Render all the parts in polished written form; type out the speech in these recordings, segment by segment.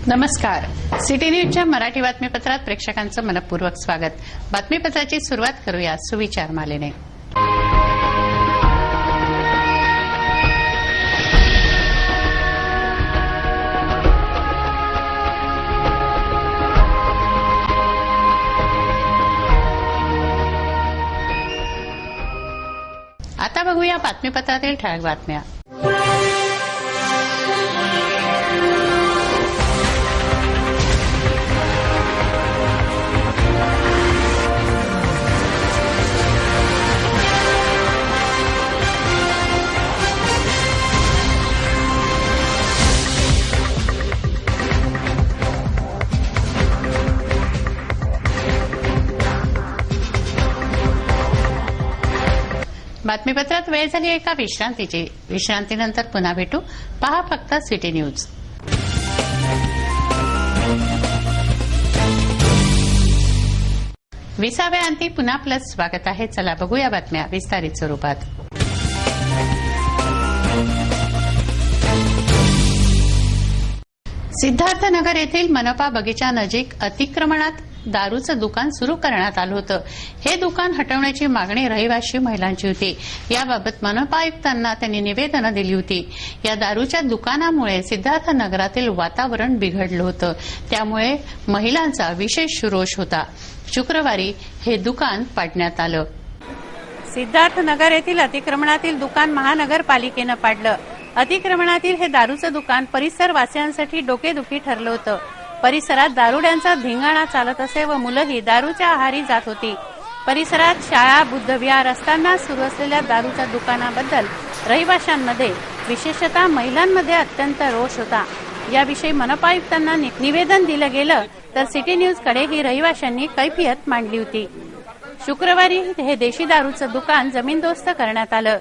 नमस्कार. सिटी न्यूजच्या मराठी बातमीपत्रात प्रेक्षकांचं मनपूर्वक स्वागत. बातमीपत्राची सुरुवात करूया सुविचार मालेने. आता बघूया बातमीपत्रातील ठळक बातम्या. बातमीपत्रात वेळ झाली एका विश्रांतीची. विश्रांतीनंतर पुन्हा भेटू. पहा फक्त सिटी न्यूज. विसाव्या अंती पुन्हा प्लस स्वागत आहे. चला बघूया बातम्या विस्तारित स्वरूपात. सिद्धार्थनगर येथील मनपा बगीचा नजीक अतिक्रमणात दारूचं दुकान सुरू करण्यात आलं होतं. हे दुकान हटवण्याची मागणी रहिवासी महिलांची होती. याबाबत मनपा आयुक्तांना त्यांनी निवेदनं दिली होती. या दारूच्या दुकानामुळे सिद्धार्थनगरातील वातावरण बिघडलं होतं. त्यामुळे महिलांचा विशेष रोष होता. शुक्रवारी हे दुकान पाडण्यात आलं. सिद्धार्थनगर येथील अतिक्रमणातील दुकान महानगरपालिकेनं पाडलं. अतिक्रमणातील हे दारूचं दुकान परिसरवासियांसाठी डोकेदुखी ठरलं होतं. परिसरात दारुड्यांचा धिंगाणा चालत असे व मुलंही दारूच्या आहारी जात होती. परिसरात शाळा, बुद्धविहार असताना सुरू असलेल्या दारूच्या दुकानाबद्दल रहिवाशांमध्ये विशेषतः महिलांमध्ये अत्यंत रोष होता. याविषयी मनपा आयुक्तांना निवेदन दिलं गेलं तर सिटी न्यूजकडेही रहिवाशांनी कैफियत मांडली होती. शुक्रवारी हे देशी दारूचं दुकान जमीनदोस्त करण्यात आलं.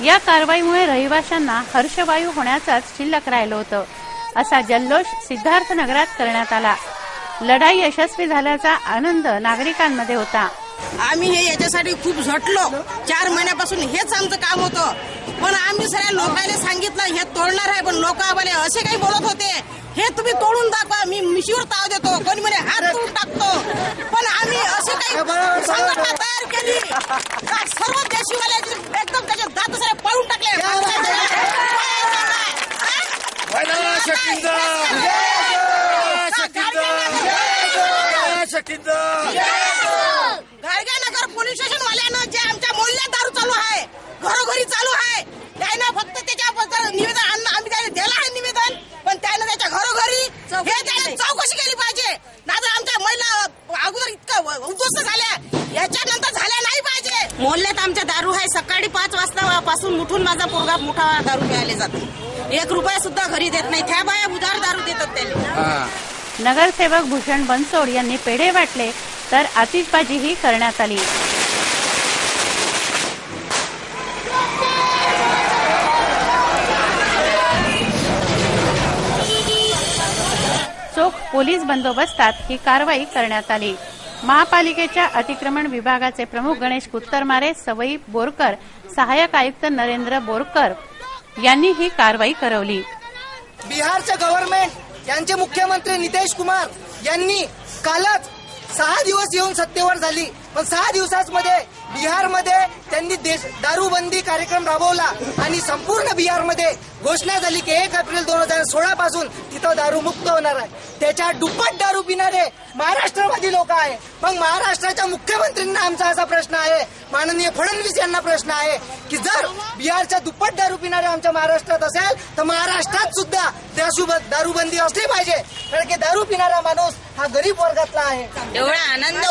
या कारवाईमुळे रहिवाशांना हर्षवायू होण्याचाच शिल्लक राहिलं होतं. असा जल्लोष सिद्धार्थनगरात करण्यात आला. लढाई यशस्वी झाल्याचा आनंद नागरिकांमध्ये होता. आम्ही हे याच्यासाठी खूप झटलो. 4 महिन्यापासून हेच आमचं काम होतं. पण आम्ही सगळ्या लोकांना सांगितलं हे तोडणार आहे. पण लोक आम्हाला असे काही बोलत होते, हे तुम्ही तोडून दाखवा, मी मिशीवर ताव देतो, कोणी म्हणे हात तोडून टाकतो. पण आम्ही असे काही संघटना तयार केली, सर्व देशीवाल्याची एकदम त्याचे दात सगळे पळून टाकले. गाडगेनगर पोलीस स्टेशन वाल्यानं जे आमच्या मोहल्ल्यात दारू चालू आहे, घरोघरी चालू आहे, त्यानं फक्त त्याच्याबद्दल निवेदन आणलं. आम्ही त्याने दिलं आहे निवेदन, पण त्यानं त्याच्या घरोघरी हे त्याने चौकशी केली पाहिजे. नाहीतर आमच्या महिला अगोदर इतकं उद्ध्वस्त झाल्या, याच्यानंतर झाल्या नाही पाहिजे. मोहल्ल्यात आमच्या दारू आहे. सकाळी 5 वाजतापासून उठून माझा पोरगा मोठा दारू प्यायला जातो. 1 रुपया सुद्धा घरी देत नाही. त्या बाया उधार दारू देतात त्याला. नगरसेवक भूषण बनसोड यांनी पेढे वाटले तर आतिषबाजीही करण्यात आली. चोख पोलीस बंदोबस्तात ही कारवाई करण्यात आली. महापालिकेच्या अतिक्रमण विभागाचे प्रमुख गणेश कुत्तरमारे, सवई बोरकर, सहाय्यक आयुक्त नरेंद्र बोरकर यांनी ही कारवाई करवली. बिहारचं गव्हर्नमेंट यांचे मुख्यमंत्री नितीश कुमार यांनी कालच 6 दिवस येऊन सत्तेवर झाली, पण 6 दिवसांमध्ये बिहारमध्ये त्यांनी दारूबंदी कार्यक्रम राबवला आणि संपूर्ण बिहारमध्ये घोषणा झाली की 1 एप्रिल 2016 पासून तिथं दारू मुक्त होणार आहे. त्याच्या दुप्पट दारू पिणारे महाराष्ट्रामध्ये लोक आहे. मग महाराष्ट्राच्या मुख्यमंत्र्यांना आमचा असा प्रश्न आहे, माननीय फडणवीस यांना प्रश्न आहे की जर बिहारच्या दुप्पट दारू पिणारे आमच्या महाराष्ट्रात असेल तर महाराष्ट्रात सुद्धा दारूबंदी असली पाहिजे, कारण की दारू पिणारा माणूस हा गरीब वर्गातला आहे. एवढा आनंद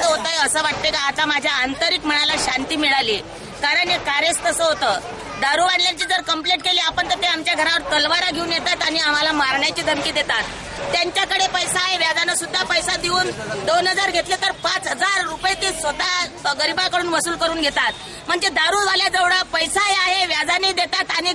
होत आहे असं वाटते का आता माझ्या आंतरिक मनाला शांती मिळाली. कारण हे कार्यच तसं होतं. दारूवाल्यांची जर कंप्लेंट केली आपण तर ते आमच्या घरावर तलवारा घेऊन येतात आणि आम्हाला मारण्याची धमकी देतात. त्यांच्याकडे पैसा आहे, व्याजानं सुद्धा पैसा देऊन 2000 घेतले तर 5000 रुपये ते स्वतः गरीबाकडून वसूल करून घेतात. म्हणजे दारूवाल्याजवळ पैसा आहे, व्याजाने देतात आणि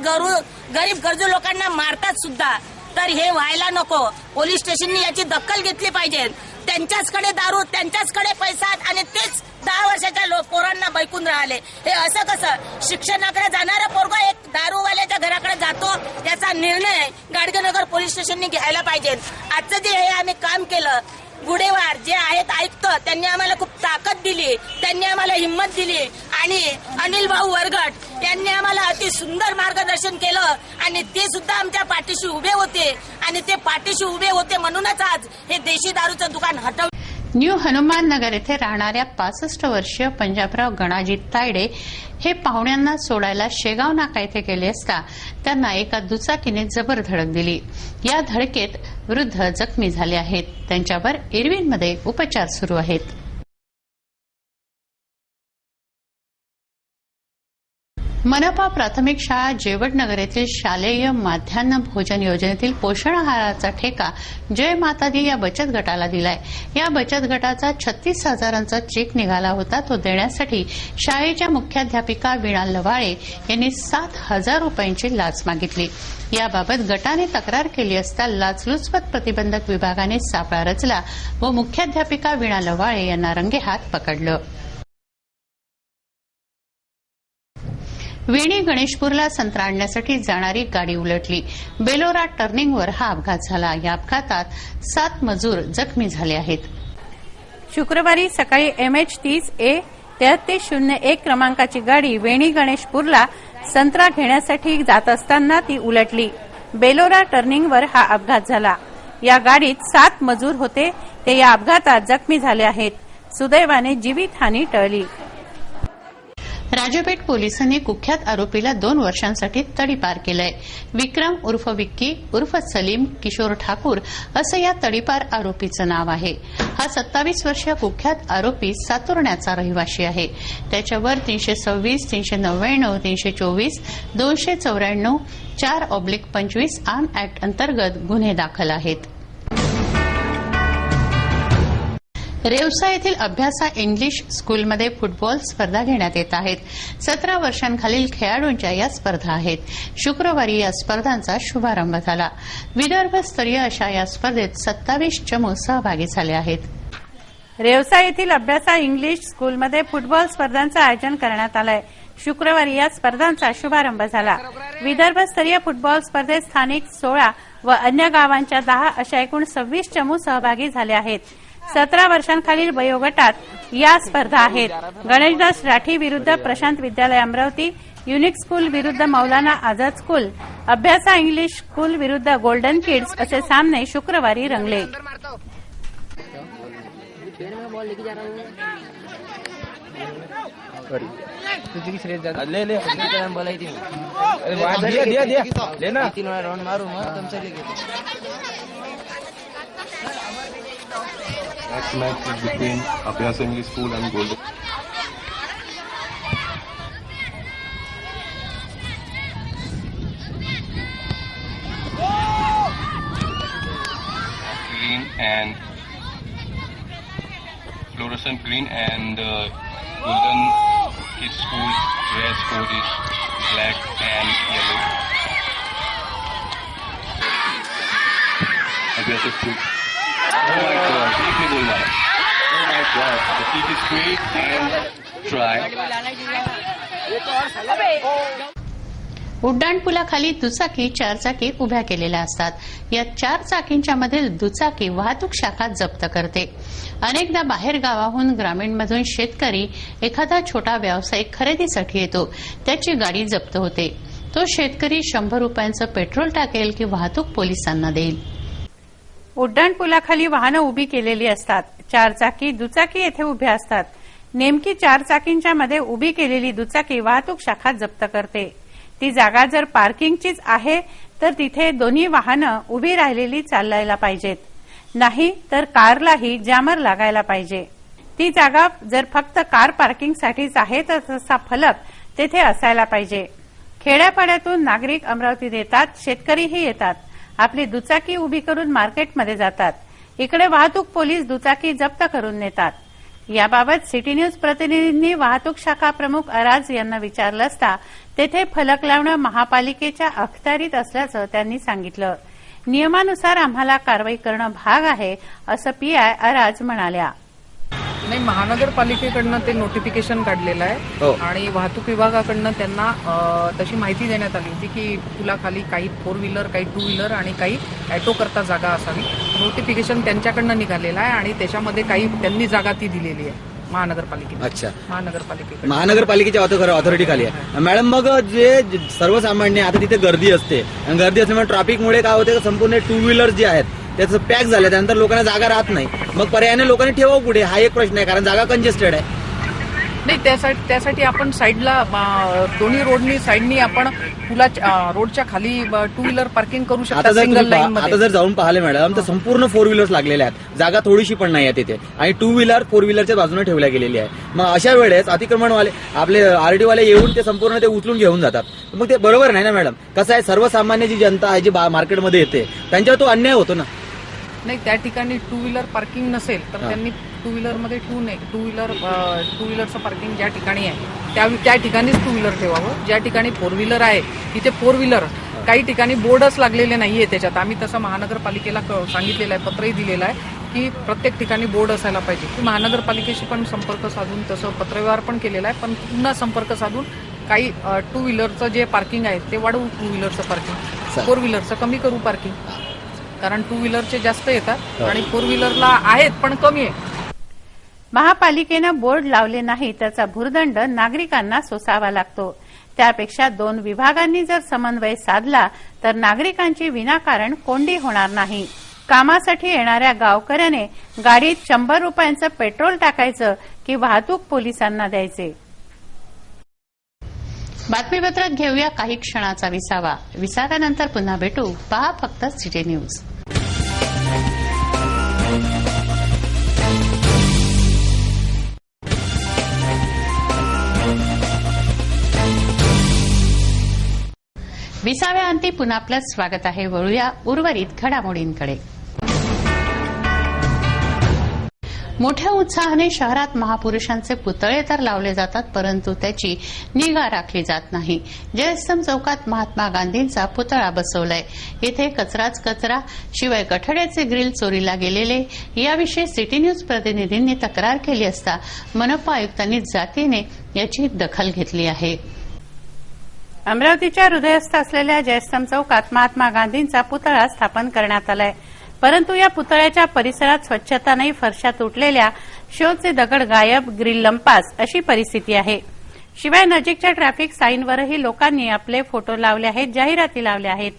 गरीब गरजू लोकांना मारतात सुद्धा. तर हे व्हायला नको. पोलीस स्टेशनने याची दखल घेतली पाहिजे. त्यांच्याचकडे दारू, त्यांच्याचकडे पैसा आणि तेच 10 वर्षाच्या पोरांना बैकून राहिले. हे असं कसं? शिक्षणाकडे जाणारा पोरगा एक दारूवाल्याच्या घराकडे जातो, याचा निर्णय गाडगेनगर पोलीस स्टेशनने घ्यायला पाहिजे. आजचं जे हे आम्ही काम केलं, गुडेवार जे आहेत आयुक्त, त्यांनी आम्हाला खूप ताकद दिली, त्यांनी आम्हाला हिंमत दिली आणि अनिल भाऊ वरगट यांनी आम्हाला अति सुंदर मार्गदर्शन केलं आणि ते सुद्धा आमच्या पाठीशी उभे होते आणि ते पाठीशी उभे होते म्हणूनच आज हे देशी दारूचं दुकान हटवलं. न्यू हनुमान नगर येथे राहणाऱ्या 65 वर्षीय पंजाबराव गणाजी तायडे हे पाहुण्यांना सोडायला शेगाव नाका येथे गेले असता त्यांना एका दुचाकीने जबर धडक दिली. या धडकेत वृद्ध जखमी झाले आहेत. त्यांच्यावर इरविनमध्ये उपचार सुरू आहेत. मनपा प्राथमिक शाळा जेवडनगर येथील शालेय माध्यान्ह भोजन योजनेतील पोषण आहाराचा ठेका जय माता दी या बचत गटाला दिलाय. या बचत गटाचा 36,000चा चेक निघाला होता. तो देण्यासाठी शाळेच्या मुख्याध्यापिका वीणा लवाळे यांनी 7,000 रुपयांची लाच मागितली. याबाबत गटाने तक्रार केली असता लाचलुचपत प्रतिबंधक विभागाने सापळा रचला व मुख्याध्यापिका वीणा लवाळे यांना रंगेहात पकडलं. वेणी गणेशपूरला संत्रा आणण्यासाठी जाणारी गाडी उलटली. बेलोरा टर्निंगवर हा अपघात झाला. या अपघातात 7 मजूर जखमी झाले आहेत. शुक्रवारी सकाळी MH30A 3301 क्रमांकाची गाडी वेणी गणेशपूरला संत्रा घेण्यासाठी जात असताना ती उलटली. बेलोरा टर्निंगवर हा अपघात झाला. या गाडीत 7 मजूर होते. ते या अपघातात जखमी झाले आहेत. सुदैवाने जीवितहानी टळली. राजपेठ पोलिसांनी कुख्यात आरोपीला 2 वर्षांसाठी तडीपार केलंय. विक्रम उर्फ विक्की उर्फ सलीम किशोर ठाकूर असं या तडीपार आरोपीचं नाव आहे. हा 27 वर्षीय कुख्यात आरोपी सातुर्ण्याचा रहिवासी आहे. त्याच्यावर 326, 399, 324, 294, 4/25 आर्म ऍक्ट अंतर्गत गुन्हे दाखल आहेत. रेवसा येथील अभ्यासा इंग्लिश स्कूलमध्ये फुटबॉल स्पर्धा घेण्यात येत आहेत. 17 वर्षांखालील खेळाडूंच्या या स्पर्धा आहेत. शुक्रवारी या स्पर्धांचा शुभारंभ झाला. विदर्भस्तरीय अशा या स्पर्धेत 27 चमू सहभागी झाले आहेत. रेवसा येथील अभ्यासा इंग्लिश स्कूलमध्ये फुटबॉल स्पर्धांचं आयोजन करण्यात आलंय. शुक्रवारी या स्पर्धांचा शुभारंभ झाला. विदर्भस्तरीय फुटबॉल स्पर्धेत स्थानिक 16 व अन्य गावांच्या 10 अशा एकूण 26 चमू सहभागी झाले आहेत. 17 वर्षांखालील वयोगटात या स्पर्धा आहेत. गणेशदास राठी विरुद्ध प्रशांत विद्यालय अमरावती, युनिक स्कूल विरुद्ध मौलाना आझाद स्कूल, अभ्यासा इंग्लिश स्कूल विरुद्ध गोल्डन किड्स असे सामने शुक्रवारी रंगले. Next match is between Abhyasa English School and Golden. Green and fluorescent green and Golden Kids School dress code is black and yellow. Abhyasa School. Oh my God, oh my God, the kick is great and try. उड्डाणपुलाखाली दुचाकी, चारचाकी उभ्या केलेल्या असतात. या 4 चाकींच्या मधील दुचाकी वाहतूक शाखा जप्त करते. अनेकदा बाहेर गावाहून, ग्रामीणमधून शेतकरी एखादा छोटा व्यावसायिक खरेदीसाठी येतो. त्याची गाडी जप्त होते. तो शेतकरी 100 रुपयांचं पेट्रोल टाकेल की वाहतूक पोलिसांना देईल. उड्डाणपुलाखाली वाहनं उभी केलेली असतात. 4 चाकी, दुचाकी येथे उभ्या असतात. नेमकी 4 चाकींच्या मध्ये उभी केलेली दुचाकी वाहतूक शाखा जप्त करते. ती जागा जर पार्किंगचीच आहे तर तिथे दोन्ही वाहनं उभी राहिलेली चालायला पाहिजेत. नाही तर कारलाही जॅमर लागायला पाहिजे. ती जागा जर फक्त कार पार्किंगसाठीच आहे तर तसा फलक तेथे असायला पाहिजे. खेड्यापाड्यातून नागरिक अमरावतीत येतात, शेतकरीही येतात. आपली दुचाकी उभी करून मार्केटमध्ये जातात. इकडे वाहतूक पोलीस दुचाकी जप्त करून नेतात. याबाबत सिटी न्यूज प्रतिनिधींनी वाहतूक शाखा प्रमुख अराज यांना विचारलं असता तेथे फलक लावणं महापालिकेच्या अखत्यारीत असल्याचं त्यांनी सांगितलं. नियमानुसार आम्हाला कारवाई करणं भाग आहे असं पीआय अराज म्हणाल्या. नाही, महानगरपालिकेकडनं ते नोटिफिकेशन काढलेलं आहे आणि वाहतूक विभागाकडनं त्यांना तशी माहिती देण्यात आली होती की पुलाखाली काही 4 व्हीलर, काही 2 व्हीलर आणि काही ऑटो करता जागा असावी. नोटिफिकेशन त्यांच्याकडनं निघालेलं आहे आणि त्याच्यामध्ये काही त्यांनी जागा ती दिलेली आहे महानगरपालिकेने. अच्छा, महानगरपालिकेच्या ऑथॉरिटी खाली आहे. मॅडम, मग जे सर्वसामान्य आता तिथे गर्दी असते आणि गर्दी असल्यामुळे ट्रॅफिकमुळे काय होते, संपूर्ण 2 व्हीलर जे आहेत त्याचं पॅक झालं, त्यानंतर लोकांना जागा राहत नाही. मग पर्यायाने लोकांनी ठेवावं कुठे, हा एक प्रश्न आहे, कारण जागा कंजेस्टेड आहे. नाही, त्यासाठी आपण साईडला दोन्ही रोडनी साईडनी आपण रोडच्या खाली 2 व्हीलर पार्किंग करू शकतो. सिंगल लाईन मध्ये आता जर जाऊन पाहिले मॅडम तर संपूर्ण 4 व्हीलर्स लागलेल्या आहेत. जागा थोडीशी पण नाही आहे तिथे आणि 2 व्हीलर 4 व्हीलरच्या बाजूने ठेवल्या गेलेली आहे. मग अशा वेळेस अतिक्रमणवाले आपले आरडी वाले येऊन ते संपूर्ण ते उचलून घेऊन जातात. मग ते बरोबर नाही ना मॅडम. कसं आहे, सर्वसामान्य जी जनता आहे जी मार्केटमध्ये येते त्यांच्यावर तो अन्याय होतो ना. नाही, त्या ठिकाणी 2 व्हीलर पार्किंग नसेल तर त्यांनी 2 व्हीलर मध्ये ठेवू नये. 2 व्हीलरचं पार्किंग ज्या ठिकाणी आहे त्या ठिकाणीच 2 व्हीलर ठेवावं. ज्या ठिकाणी 4 व्हीलर आहे तिथे 4 व्हीलर, काही ठिकाणी बोर्डच लागलेले नाहीये त्याच्यात. आम्ही तसं महानगरपालिकेला सांगितलेलं आहे, पत्रही दिलेलं आहे की प्रत्येक ठिकाणी बोर्ड असायला पाहिजे. की महानगरपालिकेशी पण संपर्क साधून तसं पत्रव्यवहार पण केलेला आहे, पण पुन्हा संपर्क साधून काही 2 व्हीलरचं जे पार्किंग आहे ते वाढवू. 2 व्हीलरचं पार्किंग, 4 व्हीलरचं कमी करू पार्किंग, कारण 2 व्हीलरचे जास्त येतात आणि 4 व्हीलरला आहेत पण कमी आहे. महापालिकेनं बोर्ड लावले नाही त्याचा भुर्दंड नागरिकांना सोसावा लागतो. त्यापेक्षा 2 विभागांनी जर समन्वय साधला तर नागरिकांची विनाकारण कोंडी होणार नाही. कामासाठी येणाऱ्या गावकऱ्याने गाडीत 100 रुपयांचं पेट्रोल टाकायचं की वाहतूक पोलिसांना द्यायचे. बातमीपत्रात घेऊया काही क्षणाचा विसावा. विसाव्यानंतर पुन्हा भेटू. पहा फक्त सिटी न्यूज. विसाव्याअंती पुन्हा आपलं स्वागत आहे. वळूया उर्वरित घडामोडींकडे. मोठ्या उत्साहाने शहरात महापुरुषांचे पुतळे तर लावले जातात, परंतु त्याची निगा राखली जात नाही. जयस्तंभ चौकात महात्मा गांधींचा पुतळा बसवलाय. इथे कचराच कचरा, शिवाय कठड्याचे ग्रिल चोरीला गेलेले, याविषयी सिटी न्यूज प्रतिनिधींनी तक्रार केली असता मनपा आयुक्तांनी जातीने याची दखल घेतली आहे. अमरावतीच्या हृदयस्थ असलेल्या जयस्तंभ चौकात महात्मा गांधींचा पुतळा स्थापन करण्यात आलाय. परंतु या पुतळ्याच्या परिसरात स्वच्छता नाही, फरशा तुटलेल्या, शोचे दगड गायब, ग्रिल लंपास अशी परिस्थिती आहे. शिवाय नजीकच्या ट्रॅफिक साईनवरही लोकांनी आपले फोटो लावले आहेत, जाहिराती लावल्या आहेत.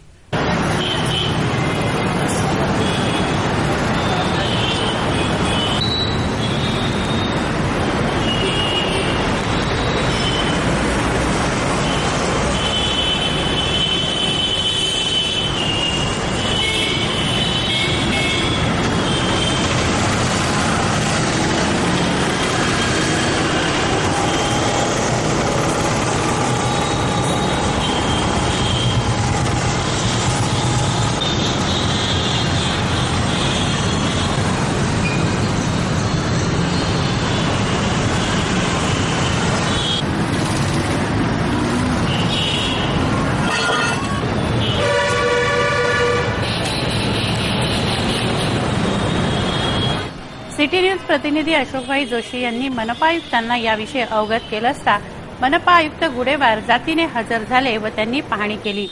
सिटी न्यूज प्रतिनिधी अशोकभाई जोशी यांनी मनपा आयुक्तांना याविषयी अवगत केलं असता मनपा आयुक्त गुडेवार जातीने हजर झाले व त्यांनी पाहणी केली.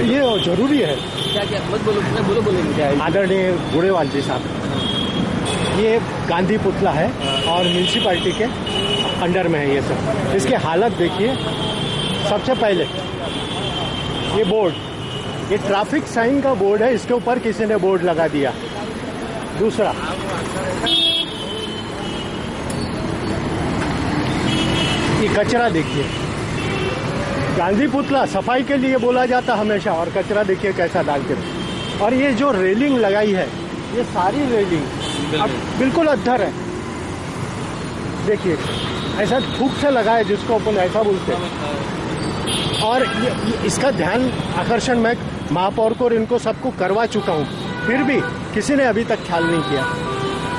ये जरूरी है. आदरणीय गुड़ेवाल जी साहब, ये गांधी पुतला है और म्यूनसिपालिटी के अंडर में है ये सब. इसकी हालत देखिए. सबसे पहले ये बोर्ड, ये ट्रैफिक साइन का बोर्ड है, इसके ऊपर किसी ने बोर्ड लगा दिया. दूसरा, ये कचरा देखिए. गांधी पुतला सफाई के लिए बोला जाता हमेशा, और कचरा देखिए कैसा डालते. और ये जो रेलिंग लगाई है, ये सारी रेलिंग अब बिल्कुल अद्धर है. देखिए ऐसा थूक से लगा है जिसको अपन ऐसा बोलते हैं. और इसका ध्यान आकर्षण मैं महापौर को और इनको सबको करवा चुका हूँ, फिर भी किसी ने अभी तक ख्याल नहीं किया.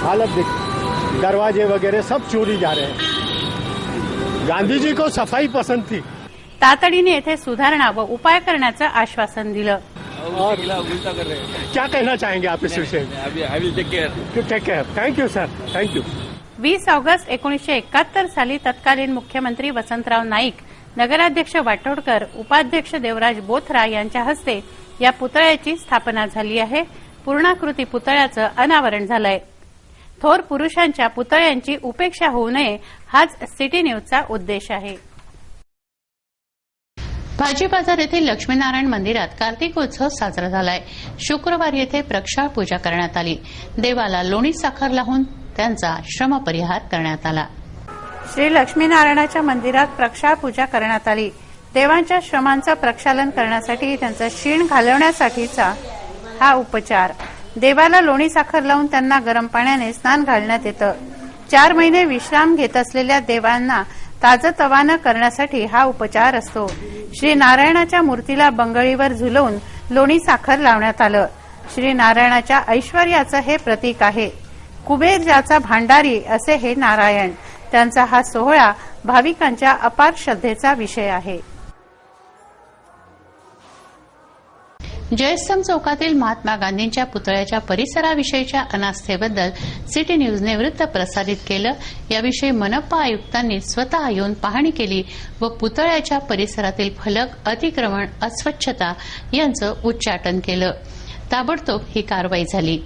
हालत देखिए, दरवाजे वगैरह सब चोरी जा रहे हैं. गांधी जी को सफाई पसंद थी. तातडीने येथे सुधारणा व उपाय करण्याचं आश्वासन दिलं. और क्या कहना चाहेंगे आप इस विषय में? Take care. Thank you sir, thank you. 20 August 1971 साली तत्कालीन मुख्यमंत्री वसंतराव नाईक, नगराध्यक्ष वाटोडकर, उपाध्यक्ष देवराज बोथरा यांच्या हस्ते या पुतळ्याची स्थापना झाली आहे. पूर्णाकृती पुतळ्याचं अनावरण झालंय. थोर पुरुषांच्या पुतळ्यांची उपेक्षा होऊ नये हाच सिटी न्यूजचा उद्देश आहे. भाजी बाजार येथील लक्ष्मीनारायण मंदिरात कार्तिकोत्सव साजरा झालाय. शुक्रवारी येथे प्रक्षाळ पूजा करण्यात आली. देवाला लोणी साखर लावून त्यांचा श्रमपरिहार करण्यात आला. श्री लक्ष्मीनारायणाच्या मंदिरात प्रक्षाळ पूजा करण्यात आली. देवांच्या श्रमांचं प्रक्षालन करण्यासाठी त्यांचं शीण घालवण्यासाठीचा हा उपचार. देवाला लोणी साखर लावून त्यांना गरम पाण्याने स्नान घालण्यात येतं. 4 महिने विश्राम घेत असलेल्या देवांना ताजतवानं करण्यासाठी हा उपचार असतो. श्री नारायणाच्या मूर्तीला बंगळीवर झुलवून लोणी साखर लावण्यात आलं. श्री नारायणाच्या ऐश्वर्याचं हे प्रतीक आहे. कुबेर ज्याचा भांडारी असे हे नारायण. त्यांचा हा सोहळा भाविकांच्या अपार श्रद्धेचा विषय आहे. जयस्तंभ चौकातील महात्मा गांधींच्या पुतळ्याच्या परिसराविषयीच्या अनास्थेबद्दल सिटी न्यूजने वृत्त प्रसारित केलं. याविषयी मनपा आयुक्तांनी स्वतः येऊन पाहणी केली व पुतळ्याच्या परिसरातील फलक, अतिक्रमण, अस्वच्छता यांचं उच्चाटन केलं. ताबडतोब ही कारवाई झाली.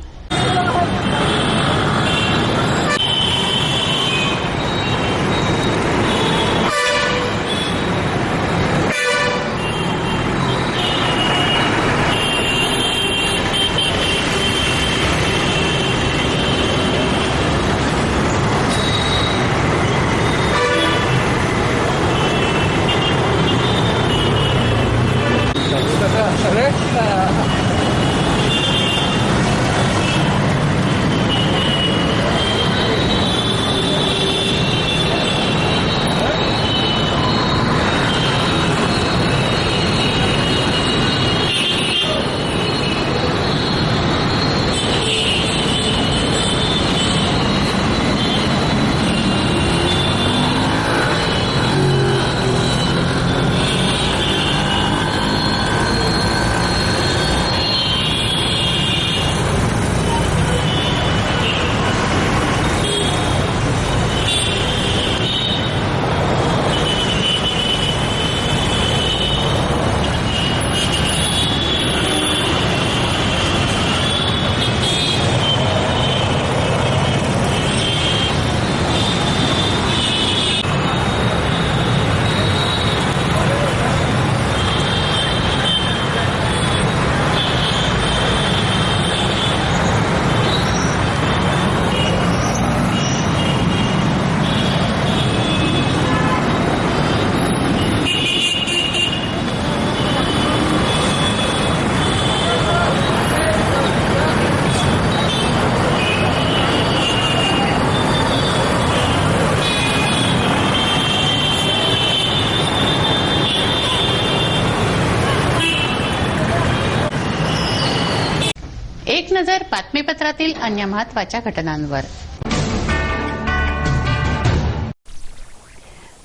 एक नजर बातमीपत्रातील अन्य महत्वाच्या घटनांवर.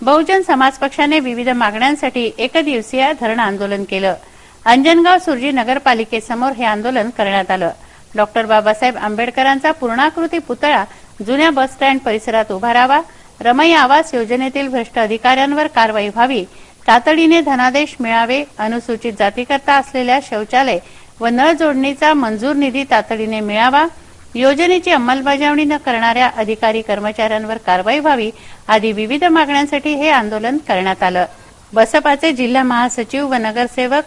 बहुजन समाज पक्षाने विविध मागण्यांसाठी एकदिवसीय धरण आंदोलन केलं. अंजनगाव सुर्जी नगरपालिकेसमोर हे आंदोलन करण्यात आलं. डॉक्टर बाबासाहेब आंबेडकरांचा पूर्णाकृती पुतळा जुन्या बस स्टँड परिसरात उभारावा, रमई आवास योजनेतील भ्रष्ट अधिकाऱ्यांवर कारवाई व्हावी, तातडीने धनादेश मिळावे, अनुसूचित जातीकरता असलेल्या शौचालय व नळ जोडणीचा मंजूर निधी तातडीने मिळावा, योजनेची अंमलबजावणी न करणाऱ्या अधिकारी कर्मचाऱ्यांवर कारवाई व्हावी आदी विविध मागण्यांसाठी हे आंदोलन करण्यात आलं. बसपाचे जिल्हा महासचिव व नगरसेवक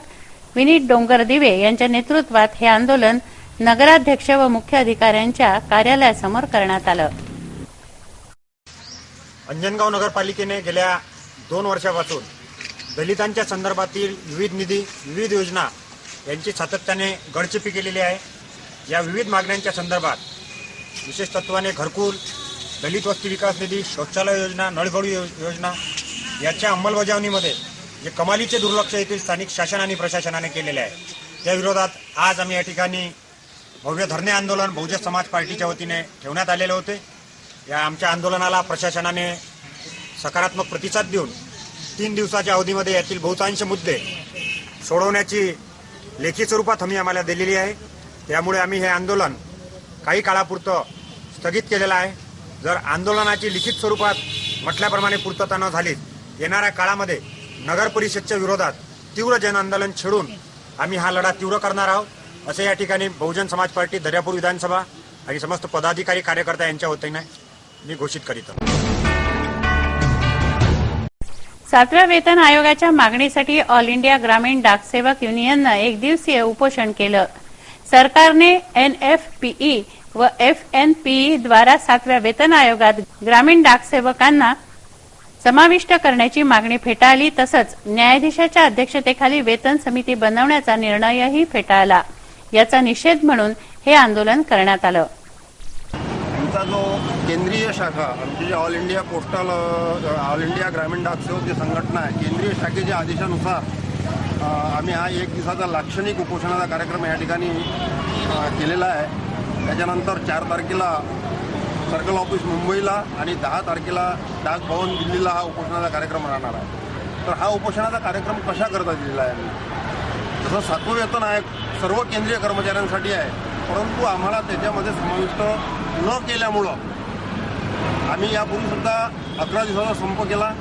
विनीत डोंगरदिवे यांच्या नेतृत्वात हे आंदोलन नगराध्यक्ष व मुख्य अधिकाऱ्यांच्या कार्यालयासमोर करण्यात आलं. अंजनगाव नगरपालिकेने गेल्या 2 वर्षापासून दलितांच्या संदर्भातील विविध निधी, विविध योजना यांची सातत्याने गडचिपी केलेली आहे. या विविध मागण्यांच्या संदर्भात विशेष तत्वाने घरकुल, दलित वस्ती विकास निधी, शौचालय योजना, नळगोळी योजना याच्या अंमलबजावणीमध्ये जे कमालीचे दुर्लक्ष येथील स्थानिक शासन आणि प्रशासनाने केलेले आहे, त्या विरोधात आज आम्ही या ठिकाणी भव्य धरणे आंदोलन बहुजन समाज पार्टीच्या वतीने ठेवण्यात आलेले होते. या आमच्या आंदोलनाला प्रशासनाने सकारात्मक प्रतिसाद देऊन 3 दिवसाच्या अवधीमध्ये यातील बहुतांश मुद्दे सोडवण्याची लेखी स्वरूपात हमी आम्हाला दिलेली आहे. त्यामुळे आम्ही हे आंदोलन काही काळापुरतं स्थगित केलेलं आहे. जर आंदोलनाची लिखित स्वरूपात म्हटल्याप्रमाणे पूर्तता न झाली, येणाऱ्या काळामध्ये नगर परिषदच्या विरोधात तीव्र जनआंदोलन छेडून आम्ही हा लढा तीव्र करणार आहोत, असे या ठिकाणी बहुजन समाज पार्टी दर्यापूर विधानसभा आणि समस्त पदाधिकारी कार्यकर्ता यांच्या वतीने मी घोषित करीत आहे. 7व्या वेतन आयोगाच्या मागणीसाठी ऑल इंडिया ग्रामीण डाकसेवक युनियननं 1 दिवसीय उपोषण केलं. सरकारने NFPE व FNPE द्वारा 7व्या वेतन आयोगात ग्रामीण डाकसेवकांना समाविष्ट करण्याची मागणी फेटाळली. तसंच न्यायाधीशाच्या अध्यक्षतेखाली वेतन समिती बनवण्याचा निर्णयही फेटाळला. याचा निषेध म्हणून हे आंदोलन करण्यात आलं. आमचा जो केंद्रीय शाखा, आमची जी ऑल इंडिया ग्रामीण डाकसेवक जी संघटना आहे, केंद्रीय शाखेच्या आदेशानुसार आम्ही हा 1 दिवसाचा लाक्षणिक उपोषणाचा कार्यक्रम या ठिकाणी केलेला आहे. त्याच्यानंतर 4 तारखेला सर्कल ऑफिस मुंबईला आणि 10 तारखेला डाक भवन दिल्लीला हा उपोषणाचा कार्यक्रम राहणार आहे. तर हा उपोषणाचा कार्यक्रम कशा करता दिलेला आहे? तसं 7वं वेतन आयोग सर्व केंद्रीय कर्मचाऱ्यांसाठी आहे, परंतु आम्हाला त्याच्यामध्ये समाविष्ट न केल्यामुळं आम्ही यापूर्वीसुद्धा 11 दिवसाचा संप केला.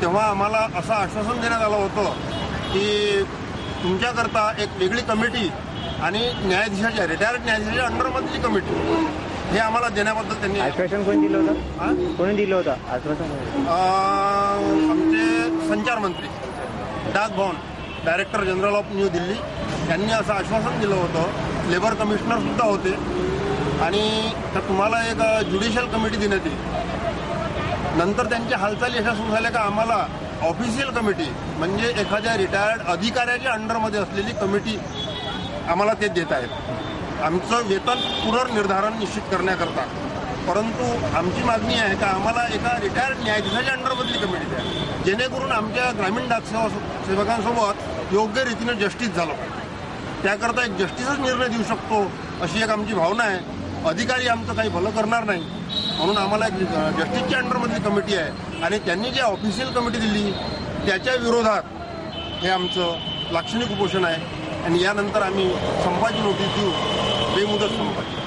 तेव्हा आम्हाला असं आश्वासन देण्यात आलं होतं की तुमच्याकरता एक वेगळी कमिटी आणि न्यायाधीशाच्या रिटायर्ड न्यायाधीशाच्या अंडरमधली कमिटी हे आम्हाला देण्याबद्दल त्यांनी आश्वासन कोणी दिलं होतं? कोणी दिलं होतं आश्वासन? आमचे संचार मंत्री Dak Bhavan director general of new Delhi यांनी असं आश्वासन दिलं होतं. लेबर कमिशनर सुद्धा होते आणि तर तुम्हाला एक ज्युडिशियल कमिटी देण्यात येईल. नंतर त्यांच्या हालचाली अशा सुरू झाल्या का आम्हाला ऑफिशियल कमिटी म्हणजे एखाद्या रिटायर्ड अधिकाऱ्याच्या अंडरमध्ये असलेली कमिटी आम्हाला ते देत आहेत आमचं वेतन पुनर्निर्धारण निश्चित करण्याकरता. परंतु आमची मागणी आहे का आम्हाला एका रिटायर्ड न्यायाधीशाच्या अंडरमधली कमिटी द्या, जेणेकरून आमच्या ग्रामीण डाकसेवकांसोबत योग्य रीतीने जस्टिस झालं पाहिजे. त्याकरता एक जस्टिसच निर्णय देऊ शकतो अशी एक आमची भावना आहे. अधिकारी आमचं काही भलं करणार नाही म्हणून आम्हाला एक जस्टिसच्या अंडरमधली कमिटी आहे आणि त्यांनी जी ऑफिशियल कमिटी दिली त्याच्या विरोधात हे आमचं लाक्षणिक उपोषण आहे. आणि यानंतर आम्ही संपाची नोटीस देऊ, बेमुदत संपाची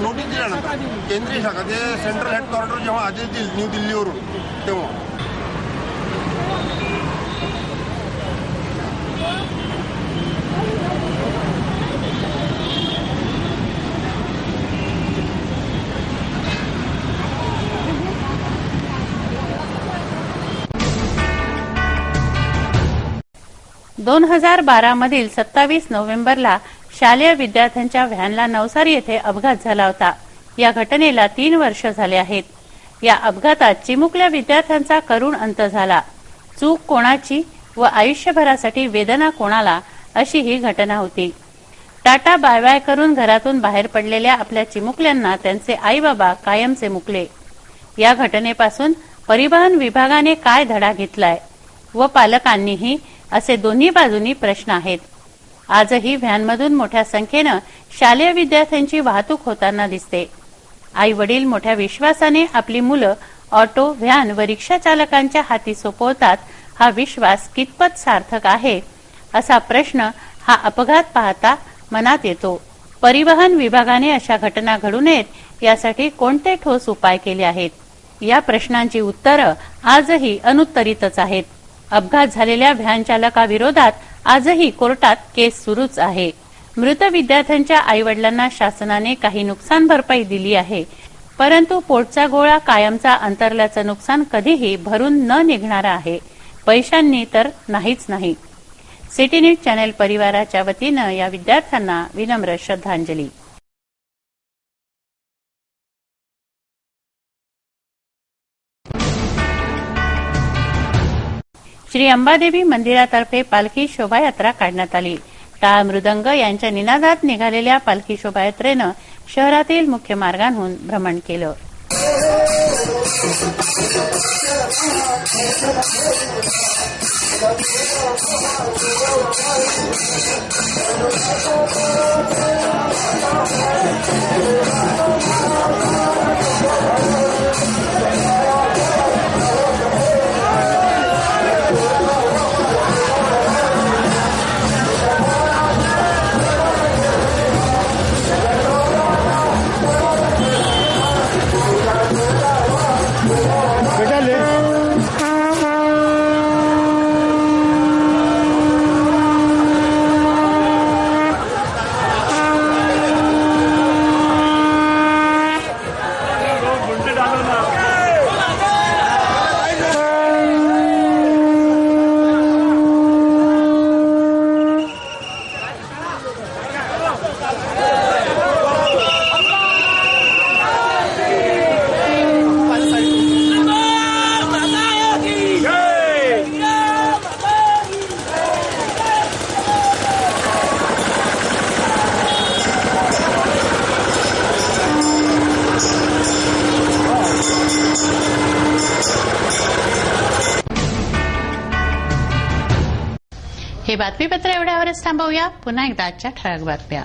नोटीस दिल्यानंतर केंद्रीय शाखा ते सेंट्रल हेडक्वार्टर जेव्हा आदेश देईल न्यू दिल्लीवरून तेव्हा दोन 2012 मधील 27 नोव्हेंबरला शालेय विद्यार्थ्यांच्या व्हॅनला नवसारी येथे अपघात झाला होता. या घटनेला 3 वर्ष झाले आहेत. या अपघातात चिमुकल्या विद्यार्थ्यांचा करुण अंत झाला. चूक कोणाची व आयुष्यभरासाठी वेदना कोणाला, अशी ही घटना होती. टाटा बाय बाय करून घरातून बाहेर पडलेल्या आपल्या चिमुकल्यांना त्यांचे आई बाबा कायमचे मुकले. या घटनेपासून परिवहन विभागाने काय धडा घेतलाय व पालकांनीही, असे दोन्ही बाजूंनी प्रश्न आहेत. आजही व्हॅनमधून मोठ्या संख्येनं शालेय विद्यार्थ्यांची वाहतूक होताना दिसते. आई वडील मोठ्या विश्वासाने आपली मुलं ऑटो, व्हॅन व रिक्षा चालकांच्या हाती सोपवतात. हा विश्वास कितपत सार्थक आहे, असा प्रश्न हा अपघात पाहता मनात येतो. परिवहन विभागाने अशा घटना घडू नयेत यासाठी कोणते ठोस उपाय केले आहेत? या प्रश्नांची उत्तरं आजही अनुत्तरितच आहेत. अपघात झालेल्या व्हॅन चालकाविरोधात आजही कोर्टात केस सुरूच आहे. मृत विद्यार्थ्यांच्या आईवडिलांना शासनाने काही नुकसान भरपाई दिली आहे, परंतु पोटचा गोळा कायमचा अंतरल्याचं नुकसान कधीही भरून न निघणारं आहे. पैशांनी तर नाहीच नाही. सिटी न्यूज चॅनेल परिवाराच्या वतीनं या विद्यार्थ्यांना विनम्र श्रद्धांजली. श्री अंबादेवी मंदिरातर्फे पालखी शोभायात्रा काढण्यात आली. टाळ मृदंग यांच्या निनादात निघालेल्या पालखी शोभायात्रेनं शहरातील मुख्य मार्गांहून भ्रमण केलं. हे बातमीपत्र एवढ्यावरच थांबवूया. पुन्हा एकदा आजच्या ठळक बातम्या.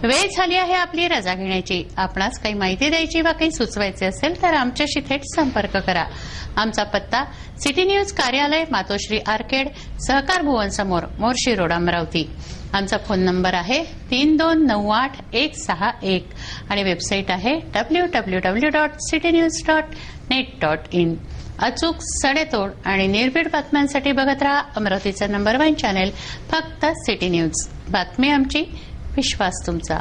वेळ झाली आहे आपली रजा घेण्याची. आपणास काही माहिती द्यायची वा काही सुचवायचे असेल तर आमच्याशी थेट संपर्क करा. आमचा पत्ता सिटी न्यूज कार्यालय, मातोश्री आर्केड, सहकार भुवन समोर, मोर्शी रोड, अमरावती. आमचा फोन नंबर आहे 3298-161 आणि वेबसाईट आहे www.citynews.net.in. अचूक, सडेतोड आणि निर्भीड बातम्यांसाठी बघत रहा अमरावतीचा नंबर 1 चॅनेल, फक्त सिटी न्यूज. बातमी आमची, विश्वास तुमचा.